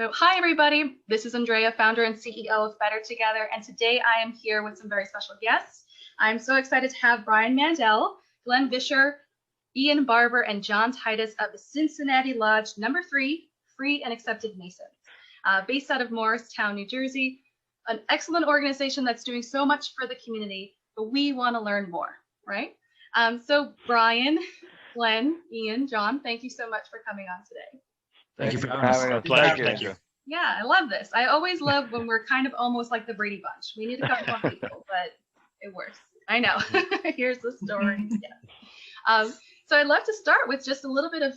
So hi, everybody. This is Andrea, founder and CEO of Better Together. And today I am here with some very special guests. I'm so excited to have Brian Mandel, Glenn Visscher, Ian Barber, and John Titus of the Cincinnati Lodge No. 3 Free and Accepted Masons, based out of Morristown, New Jersey, an excellent organization that's doing so much for the community, but we want to learn more, right? So Brian, Glenn, Ian, John, thank you so much for coming on today. Thank you for having us. Pleasure. Thank you. Yeah, I love this. I always love when we're kind of almost like the Brady Bunch. We need a couple more people, but it works. I know. Here's the story. Yeah. So I'd love to start with just a little bit of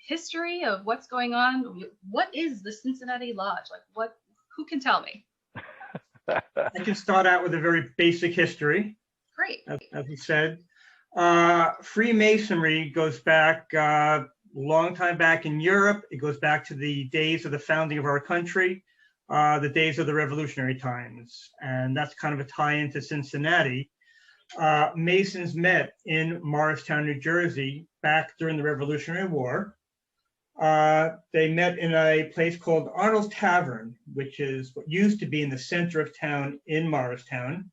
history of what's going on. What is the Cincinnati Lodge? Like, who can tell me? I can start out with a very basic history. Great. As we said, Freemasonry goes back long time back in Europe. It goes back to the days of the founding of our country, the days of the revolutionary times. And that's kind of a tie into Cincinnati. Masons met in Morristown, New Jersey, back during the Revolutionary War. They met in a place called Arnold's Tavern, which is what used to be in the center of town in Morristown.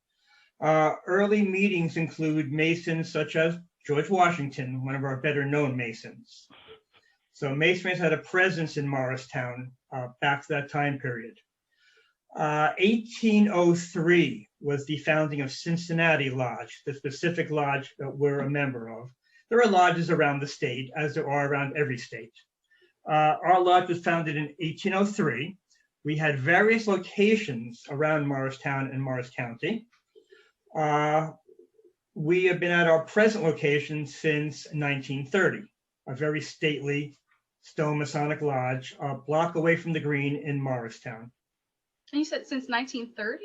Early meetings include Masons such as George Washington, one of our better known Masons. So Masons had a presence in Morristown back to that time period. 1803 was the founding of Cincinnati Lodge, the specific lodge that we're a member of. There are lodges around the state, as there are around every state. Our lodge was founded in 1803. We had various locations around Morristown and Morris County. We have been at our present location since 1930, a very stately stone Masonic lodge, a block away from the green in Morristown. And you said since 1930?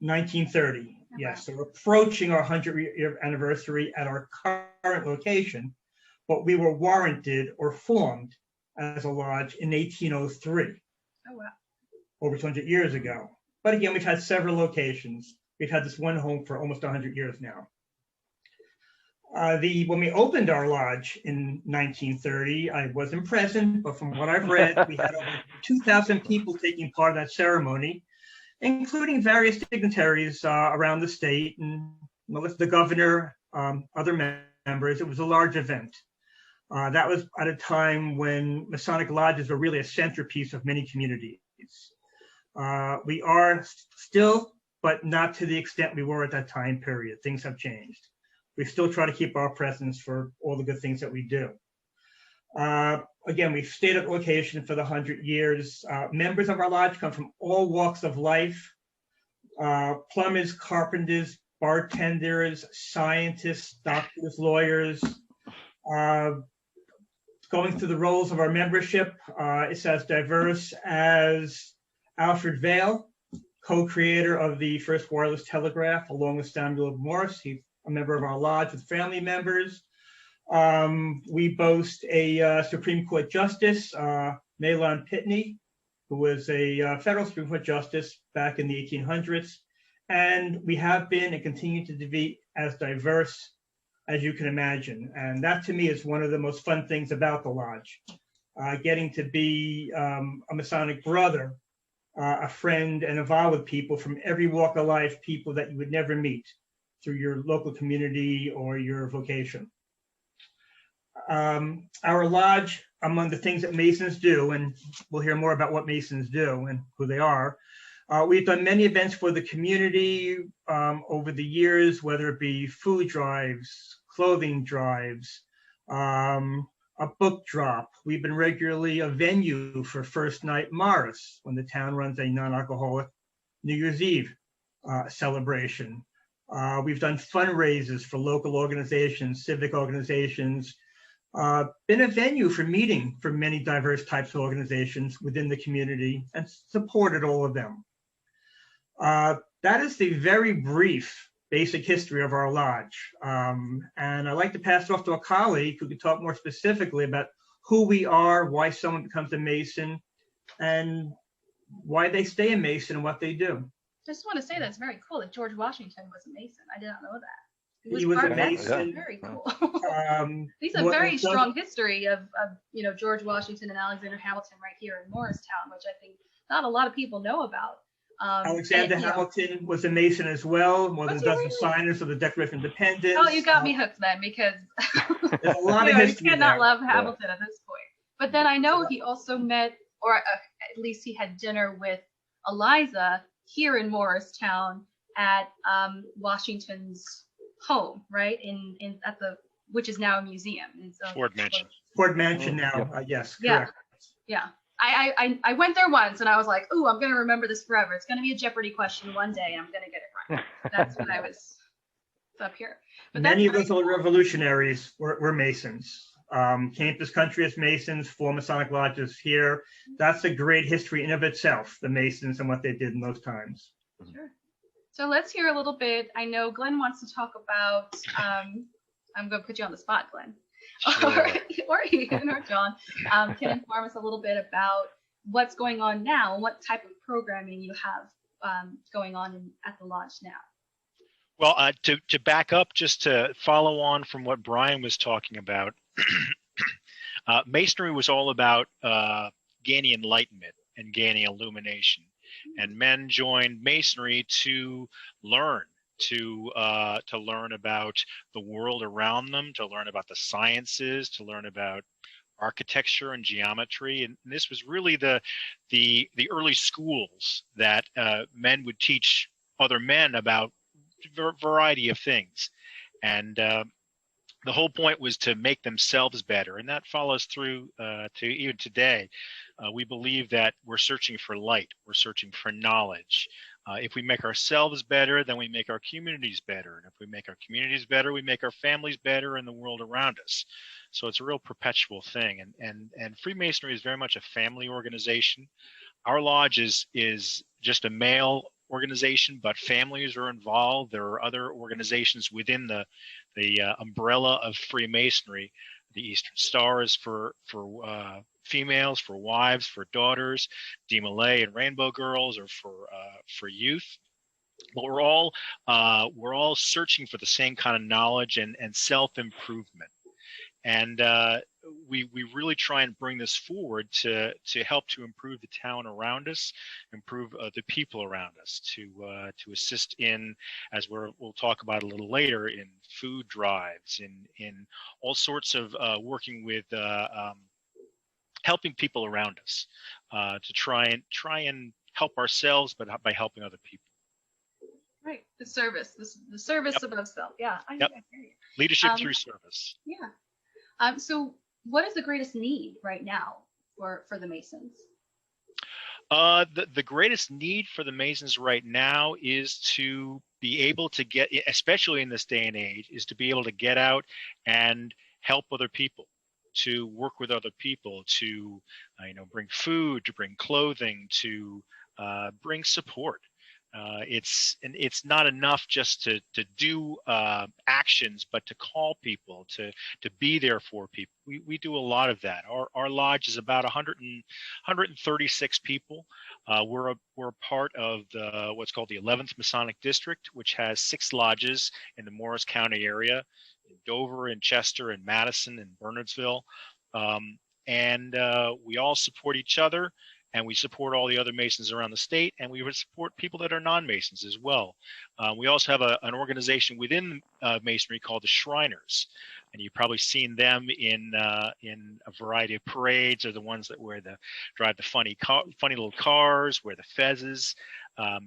1930, okay. Yes. So we're approaching our 100-year anniversary at our current location, but we were warranted or formed as a lodge in 1803. Oh, wow. Over 200 years ago. But again, we've had several locations. We've had this one home for almost 100 years now. When we opened our lodge in 1930, I wasn't present, but from what I've read, we had over 2,000 people taking part in that ceremony, including various dignitaries around the state and the governor, other members. It was a large event. That was at a time when Masonic lodges were really a centerpiece of many communities. We are still, but not to the extent we were at that time period. Things have changed. We still try to keep our presence for all the good things that we do. Again, we've stayed at location for the 100 years. Members of our lodge come from all walks of life: plumbers, carpenters, bartenders, scientists, doctors, lawyers. Going through the roles of our membership, it's as diverse as Alfred Vail, co-creator of the first wireless telegraph, along with Samuel Morse. He's a member of our lodge with family members. We boast a Supreme Court Justice, Mahlon Pitney, who was a federal Supreme Court Justice back in the 1800s. And we have been and continue to be as diverse as you can imagine. And that to me is one of the most fun things about the lodge. Getting to be a Masonic brother, a friend, and involved with people from every walk of life, people that you would never meet through your local community or your vocation. Our lodge, among the things that Masons do, and we'll hear more about what Masons do and who they are, we've done many events for the community over the years, whether it be food drives, clothing drives, a book drop. We've been regularly a venue for First Night Morris when the town runs a non-alcoholic New Year's Eve celebration. We've done fundraisers for local organizations, civic organizations, been a venue for meeting for many diverse types of organizations within the community and supported all of them. That is the very brief basic history of our lodge. And I'd like to pass it off to a colleague who can talk more specifically about who we are, why someone becomes a Mason, and why they stay a Mason and what they do. I just want to say that's very cool that George Washington was a Mason. I did not know that. He was a part- that's Mason. Very cool. He's a What- very what- strong history of George Washington and Alexander Hamilton right here in Morristown, which I think not a lot of people know about. Alexander Hamilton was a Mason as well, more than a dozen signers of the Declaration of Independence. Oh, you got me hooked then, because there's a lot of history you cannot there. love Hamilton at this point. But then I know he also met, or at least he had dinner with Eliza here in Morristown at Washington's home, right? At the, which is now a museum. Ford Mansion. Ford Mansion now, yes, correct. Yeah. I went there once and I was like, ooh, I'm going to remember this forever. It's going to be a Jeopardy question one day. I'm going to get it right. That's when I was up here. But Many of those old revolutionaries were Masons. Came to this country as Masons, formed Masonic lodges here. That's a great history in of itself, the Masons and what they did in those times. Sure. So let's hear a little bit. I know Glenn wants to talk about, I'm going to put you on the spot, Glenn. Sure. or Ian or John can inform us a little bit about what's going on now and what type of programming you have going on at the lodge now. Well, to back up, just to follow on from what Brian was talking about, Masonry was all about gaining enlightenment and gaining illumination, and men joined Masonry to learn. To learn about the world around them, to learn about the sciences, to learn about architecture and geometry, and this was really the early schools that men would teach other men about a variety of things, and the whole point was to make themselves better, and that follows through to even today. We believe that we're searching for light, we're searching for knowledge. If we make ourselves better, then we make our communities better. And if we make our communities better, we make our families better and the world around us. So it's a real perpetual thing. And Freemasonry is very much a family organization. Our lodge is just a male organization, but families are involved. There are other organizations within the umbrella of Freemasonry. The Eastern Star is for females, for wives, for daughters. DeMolay and Rainbow Girls are for youth. But we're all searching for the same kind of knowledge and self-improvement. And we really try and bring this forward to help to improve the town around us, improve the people around us, to assist in, as we'll talk about a little later, in food drives, in all sorts of working with helping people around us, to try and help ourselves, but by helping other people. Right, the service Yep. above self. Yeah, I Yep. hear you. Leadership through service. Yeah. So what is the greatest need right now for the Masons? The greatest need for the Masons right now is to be able to get, especially in this day and age, is to be able to get out and help other people, to work with other people, to bring food, to bring clothing, to bring support. It's not enough just to do actions, but to call people, to be there for people. We do a lot of that. Our lodge is about 136 people. We're a part of what's called the 11th Masonic District, which has 6 lodges in the Morris County area, in Dover, in Chester, in Madison, and Bernardsville, and we all support each other. And we support all the other Masons around the state, and we would support people that are non-Masons as well. We also have an organization within Masonry called the Shriners, and you've probably seen them in a variety of parades, or the ones that drive the funny little cars, wear the fezzes.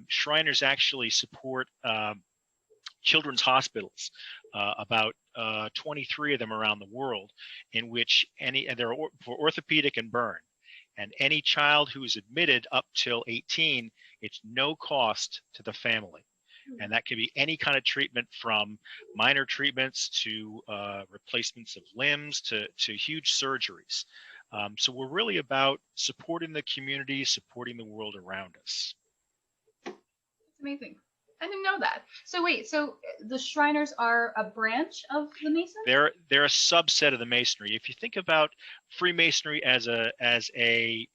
Shriners actually support children's hospitals, about 23 of them around the world, in which they're for orthopedic and burn. And any child who is admitted up till 18, it's no cost to the family. And that can be any kind of treatment, from minor treatments to replacements of limbs to huge surgeries. So we're really about supporting the community, supporting the world around us. That's amazing. I didn't know that. So wait, so the Shriners are a branch of the Masons? They're a subset of the Masonry. If you think about Freemasonry as a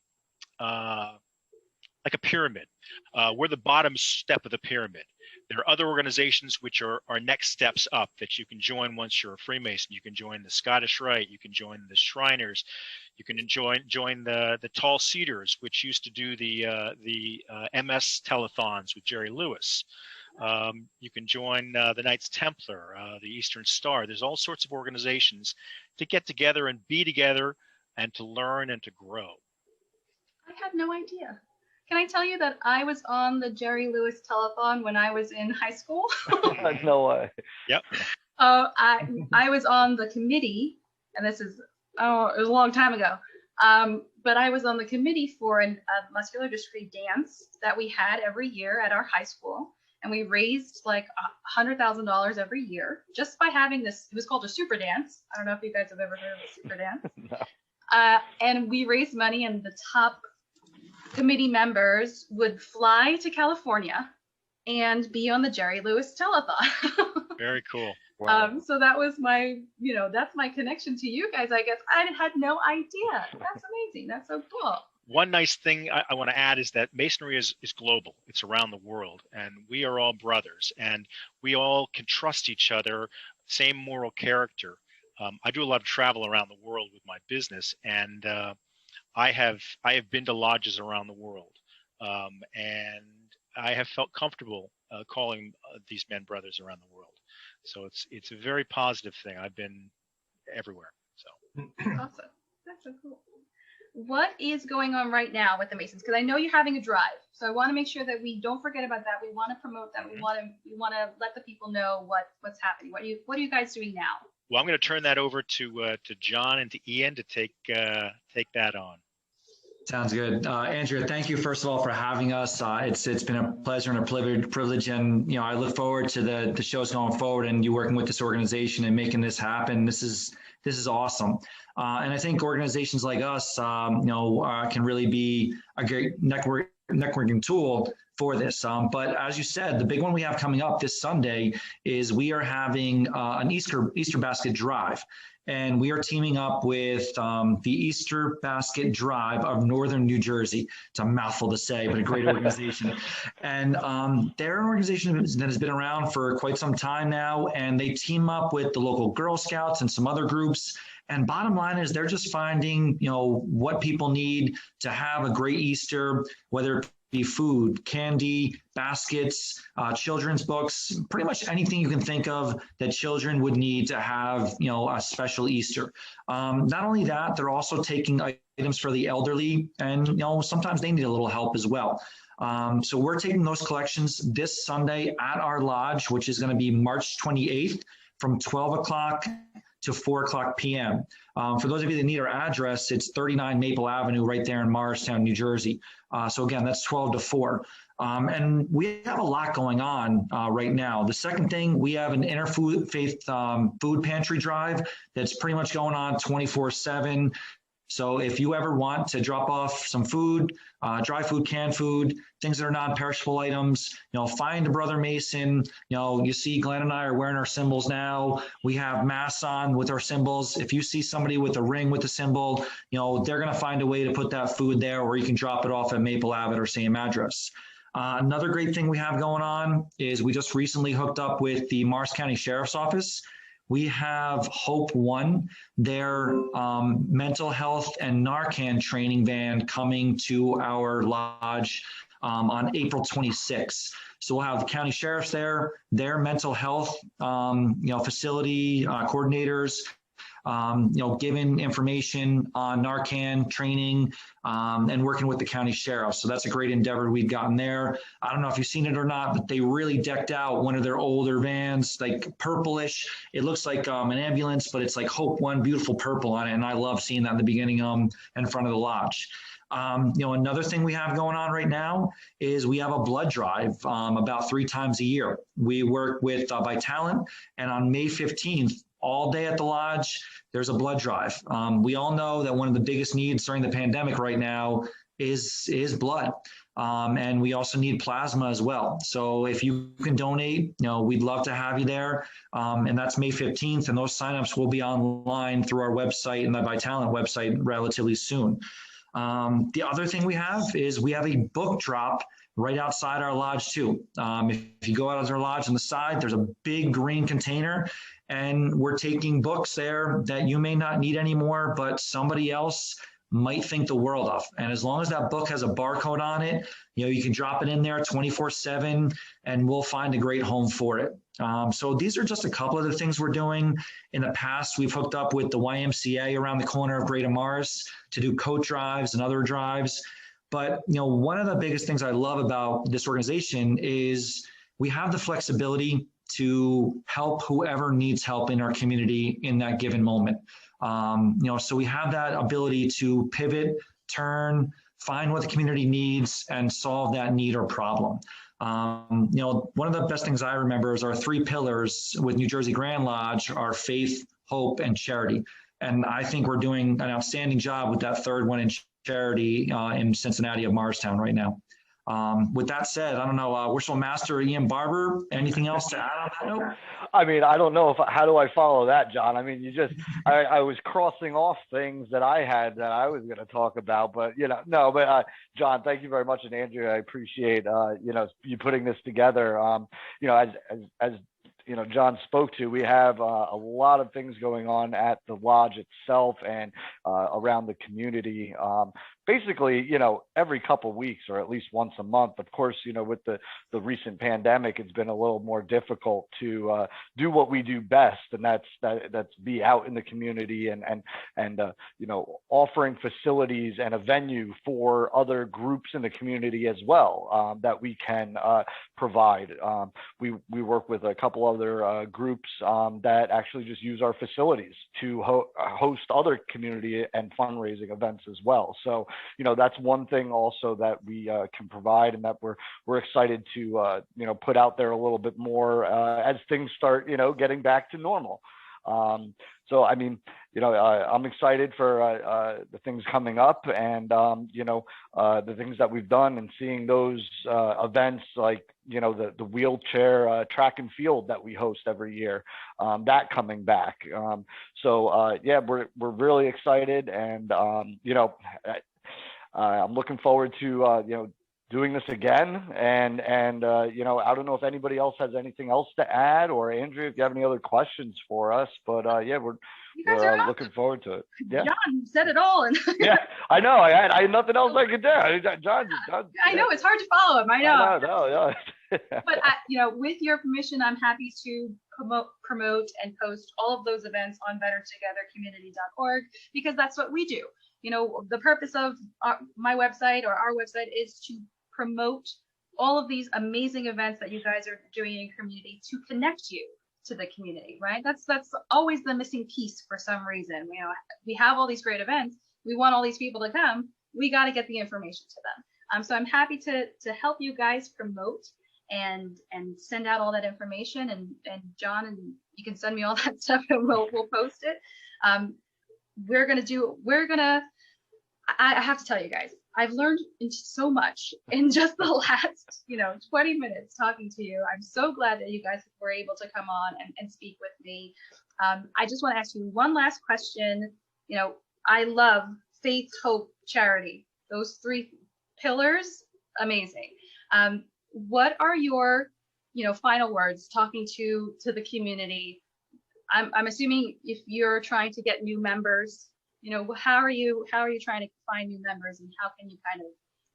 like a pyramid, we're the bottom step of the pyramid. There are other organizations which are next steps up that you can join once you're a Freemason. You can join the Scottish Rite. You can join the Shriners. You can join the Tall Cedars, which used to do the MS telethons with Jerry Lewis. You can join the Knights Templar, the Eastern Star. There's all sorts of organizations to get together and be together and to learn and to grow. I had no idea. Can I tell you that I was on the Jerry Lewis telethon when I was in high school? No way. Yep. I was on the committee, and this is, it was a long time ago. But I was on the committee for a muscular dystrophy dance that we had every year at our high school. And we raised like $100,000 every year just by having this. It was called a super dance. I don't know if you guys have ever heard of a super dance. No. And we raised money, and the top committee members would fly to California and be on the Jerry Lewis telethon. Very cool. Wow. So that was my, that's my connection to you guys, I guess. I had no idea. That's amazing. That's so cool. One nice thing I want to add is that Masonry is global. It's around the world, and we are all brothers, and we all can trust each other, same moral character. I do a lot of travel around the world with my business, and I have been to lodges around the world, and I have felt comfortable calling these men brothers around the world. So it's a very positive thing. I've been everywhere. So Awesome. That's so cool. What is going on right now with the Masons? Because I know you're having a drive, so I want to make sure that we don't forget about that. We want to promote that. We want to let the people know what's happening. What are you guys doing now? Well, I'm going to turn that over to John and to Ian to take that on. Sounds good. Andrea, thank you, first of all, for having us. It's been a pleasure and a privilege. And, I look forward to the shows going forward and you working with this organization and making this happen. This is awesome. And I think organizations like us, can really be a great networking tool for this. But as you said, the big one we have coming up this Sunday is we are having an Easter basket drive. And we are teaming up with the Easter Basket Drive of Northern New Jersey. It's a mouthful to say, but a great organization. And they're an organization that has been around for quite some time now, and they team up with the local Girl Scouts and some other groups. And bottom line is they're just finding, what people need to have a great Easter, whether it be food, candy, baskets, children's books, pretty much anything you can think of that children would need to have, a special Easter. Not only that, they're also taking items for the elderly, and sometimes they need a little help as well. So we're taking those collections this Sunday at our lodge, which is going to be March 28th from 12 o'clock to 4 o'clock p.m. For those of you that need our address, it's 39 Maple Avenue right there in Morristown, New Jersey. So again, that's 12 to 4. And we have a lot going on right now. The second thing, we have an interfaith food pantry drive that's pretty much going on 24/7. So if you ever want to drop off some food, dry food, canned food, things that are non-perishable items, find a brother Mason. You see Glenn and I are wearing our symbols now. We have masks on with our symbols. If you see somebody with a ring with a symbol, they're going to find a way to put that food there, or you can drop it off at Maple Avenue or same address. Another great thing we have going on is we just recently hooked up with the Morristown County Sheriff's Office. We have Hope One, their mental health and Narcan training van coming to our lodge on April 26th. So we'll have the county sheriffs there, their mental health, facility coordinators, giving information on Narcan training and working with the county sheriff. So that's a great endeavor we've gotten there. I don't know if you've seen it or not, but they really decked out one of their older vans, like purplish. It looks like an ambulance, but it's like Hope One, beautiful purple on it. And I love seeing that in the beginning in front of the lodge. Another thing we have going on right now is we have a blood drive about 3 times a year. We work with Vitalent, and on May 15th, all day at the lodge, there's a blood drive. We all know that one of the biggest needs during the pandemic right now is blood. And we also need plasma as well. So if you can donate, we'd love to have you there. And that's May 15th. And those signups will be online through our website and the Vitalent website relatively soon. The other thing we have is we have a book drop right outside our lodge too. If you go out of our lodge on the side, there's a big green container, and we're taking books there that you may not need anymore, but somebody else might think the world of. And as long as that book has a barcode on it, you can drop it in there 24/7 and we'll find a great home for it. So these are just a couple of the things we're doing. In the past, we've hooked up with the YMCA around the corner of Greater Morris to do coat drives and other drives. But one of the biggest things I love about this organization is we have the flexibility to help whoever needs help in our community in that given moment. So we have that ability to pivot, turn, find what the community needs, and solve that need or problem. One of the best things I remember is our 3 pillars with New Jersey Grand Lodge are faith, hope, and charity. And I think we're doing an outstanding job with that third one in charity in Cincinnati of Morristown right now. With that said, I don't know, Worshipful Master Ian Barber, anything else to add on that note? I mean, I don't know how do I follow that, John? I mean, I was crossing off things that I had that I was going to talk about, but no, but John, thank you very much. And Andrew, I appreciate, you putting this together. As John spoke to, we have a lot of things going on at the lodge itself and around the community. Basically, every couple of weeks or at least once a month. Of course, with the recent pandemic, it's been a little more difficult to do what we do best, and that's be out in the community and offering facilities and a venue for other groups in the community as well that we can provide. We work with a couple other groups that actually just use our facilities to host other community and fundraising events as well. So that's one thing also that we can provide, and that we're excited to put out there a little bit more as things start getting back to normal. So I mean, I'm excited for the things coming up, and the things that we've done, and seeing those events like the wheelchair track and field that we host every year, that coming back. Yeah, we're really excited, and I'm looking forward to doing this again, and I don't know if anybody else has anything else to add, or Andrea, if you have any other questions for us, but yeah, we're looking forward to it. Yeah, John said it all, and yeah, I know. I had nothing else I could do. John. I know it's hard to follow him. I know. No. But with your permission, I'm happy to promote and post all of those events on bettertogethercommunity.org, because that's what we do. The purpose of my website or our website is to promote all of these amazing events that you guys are doing in your community, to connect you to the community, right? That's always the missing piece for some reason. We have all these great events. We want all these people to come. We got to get the information to them. So I'm happy to help you guys promote and send out all that information. And John, and you can send me all that stuff, and we'll post it. I have to tell you guys, I've learned so much in just the last 20 minutes talking to you. I'm so glad that you guys were able to come on and speak with me. I just want to ask you one last question. I love faith, hope, charity. Those 3 pillars, amazing. What are your final words talking to the community? I'm assuming if you're trying to get new members, how are you trying to find new members, and how can you kind of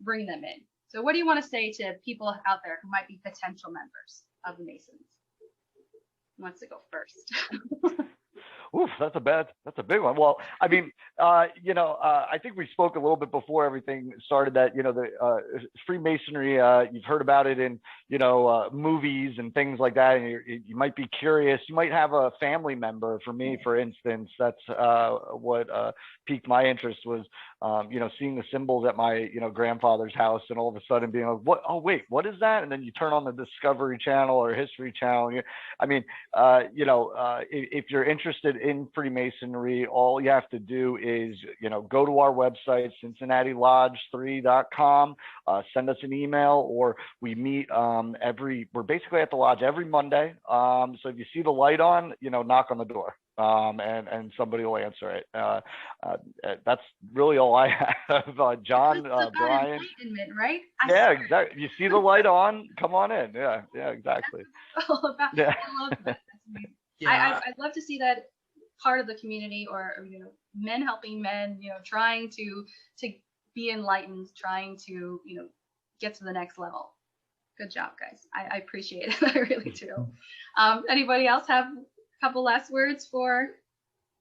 bring them in? So what do you want to say to people out there who might be potential members of the Masons? Who wants to go first? Oof, that's a big one. Well, I mean, I think we spoke a little bit before everything started that, the Freemasonry, you've heard about it in, movies and things like that. And you might be curious. You might have a family member. For me, for instance, that's what piqued my interest was, seeing the symbols at my, grandfather's house, and all of a sudden being like, what? Oh, wait, what is that? And then you turn on the Discovery Channel or History Channel. If you're interested in Freemasonry, all you have to do is, go to our website, CincinnatiLodge3.com, send us an email, or we meet we're basically at the lodge every Monday. So if you see the light on, knock on the door. and somebody will answer it. That's really all I have. John, Brian. Enlightenment, right? Yeah, exactly. You see the light on? Come on in. Yeah, exactly. That's all about. Yeah. I love that. That's amazing. Yeah. I'd love to see that part of the community, or men helping men, trying to be enlightened, trying to get to the next level. Good job, guys. I appreciate it. I really do. Anybody else have a couple last words for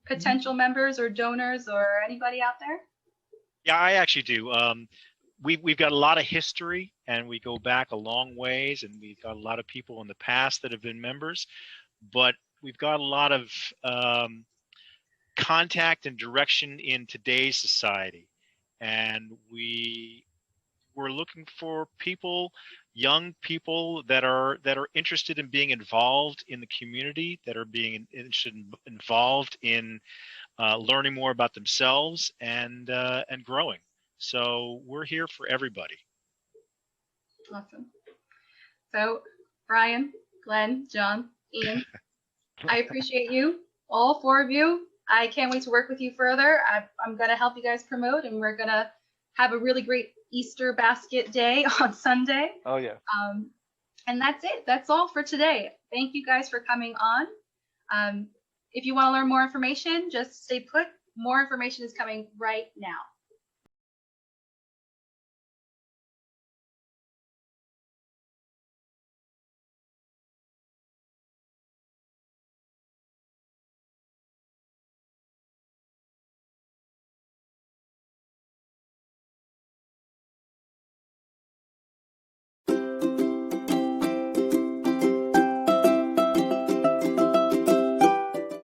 potential members or donors or anybody out there? Yeah, I actually do. We've got a lot of history, and we go back a long ways, and we've got a lot of people in the past that have been members, but we've got a lot of contact and direction in today's society, and we're looking for people, young people that are interested in being involved in the community, that are being involved in learning more about themselves and growing. So we're here for everybody. Awesome. So Brian, Glenn, John, Ian, I appreciate you, all four of you. I can't wait to work with you further. I'm going to help you guys promote, and we're going to have a really great Easter basket day on Sunday. Oh, yeah. And that's it. That's all for today. Thank you guys for coming on. If you want to learn more information, just stay put. More information is coming right now.